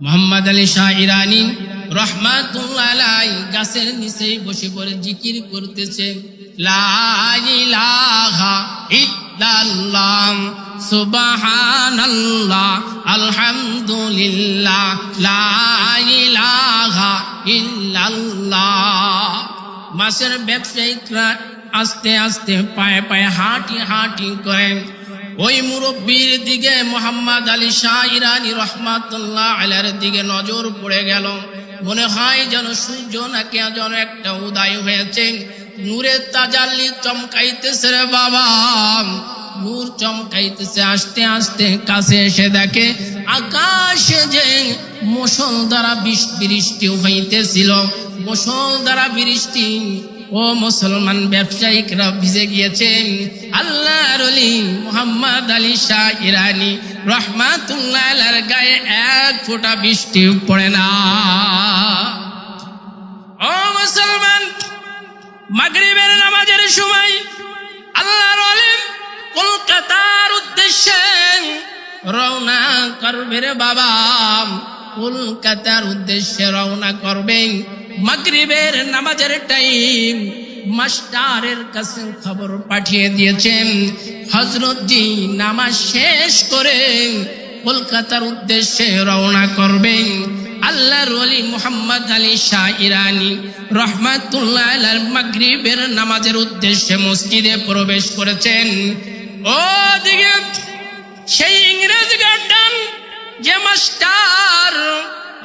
মোহাম্মদ আলী শাহ ইরানি রহমাতুল্লাহ আলাইহি গাছের নিচে বসে পড়ে জিকির করতেছে, লা ইলাহা ইল্লাল্লাহ সুবহানাল্লাহ আলহামদুলিল্লাহ লা ইলাহা ইল্লাল্লাহ। মাছের ব্যবসায়িকরা আস্তে আস্তে পায়ে পায়ে হাঁটি হাঁটি করেন। ওই মুরব্বীর দিকে মোহাম্মদ আলী শাহ ইরানি রহমাতুল্লাহ আলাইহির দিকে নজর পড়ে গেল। মনে হয় যেন সূর্য নাকি যেন একটা উদয় হয়েছে, নূরের তাজাল্লি চমকাইতেছে রে বাবা, নূর চমকাইতেছে। আস্তে আস্তে কাছে এসে দেখে আকাশে যে মুষলধারা বৃষ্টি হইতেছিল, মুষলধারা বৃষ্টি। ও মুসলমান ব্যবসায়িকরা ভিজে গিয়েছেন। আল্লাহর ওলি মোহাম্মদ আলী শাহ ইরানি রহমাতুল্লাহ আলাইহির গায়ে এক ফোঁটা বৃষ্টি পড়ে না। ও মুসলমান, মাগরিবের নামাজের সময় আল্লাহর ওলি কলকাতার উদ্দেশ্যে রওনা করবে রে বাবা, কলকাতার উদ্দেশ্যে রওনা করবেন। মাগরিবের নামাজের টাইম, মাস্টারের কাছে খবর পাঠিয়ে দিয়েছেন হযরত জি নামাজ শেষ করে কলকাতার উদ্দেশ্যে রওনা করবেন। আল্লাহর ওলি মোহাম্মদ আলী শাহ ইরানি রহমাতুল্লাহ আলাইহি মাগরিবের নামাজের উদ্দেশ্যে মসজিদে প্রবেশ করেছেন। ও দিকে সেই ইংরেজ গার্ডেন যে মাস্টার,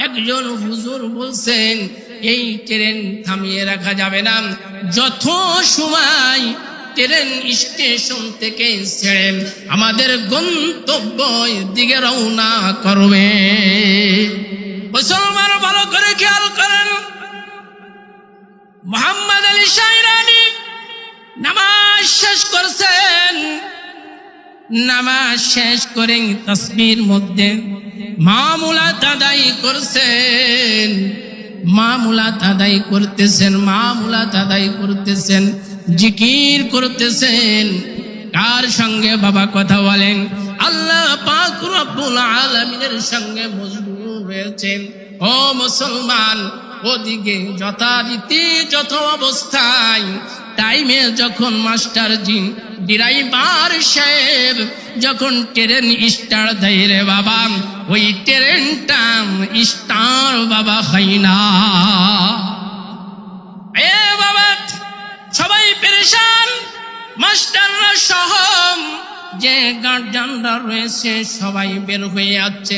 একজন হুজুর বলছেন এই ট্রেন থামিয়ে রাখা যাবে না, যত সময় ট্রেন স্টেশন থেকে ছেড়ে আমাদের গন্তব্যের দিকে রওনা করবে। মুসলমান ভালো করে খেয়াল করেন, মোহাম্মদ আলী শাহ ইরানি নামাজ শেষ করছেন। নামাজ শেষ করে তাসবির মধ্যে মামুলাত আদায় করছেন, মামুলাত আদায় করতেছেন, মামুলাত আদায় করতেছেন, জিকির করতেছেন। কার সঙ্গে বাবা কথা বলেন? আল্লাহ পাক রব্বুল আলামিনের সঙ্গে মজবুর হয়েছেন। ও মুসলমান, ওদিকে যথারীতি যত অবস্থায় টাইমে যখন মাস্টার জি ড্রাইভার সাহেব যখন ট্রেন স্টার্ট দেয় রে বাবা, ওই ট্রেনটা স্টার বাবা হয় না। এ বাবা সবাই পেরেশান, মাস্টাররা সহ যে গার্জিয়ানরা রয়েছে সবাই বের হয়ে যাচ্ছে।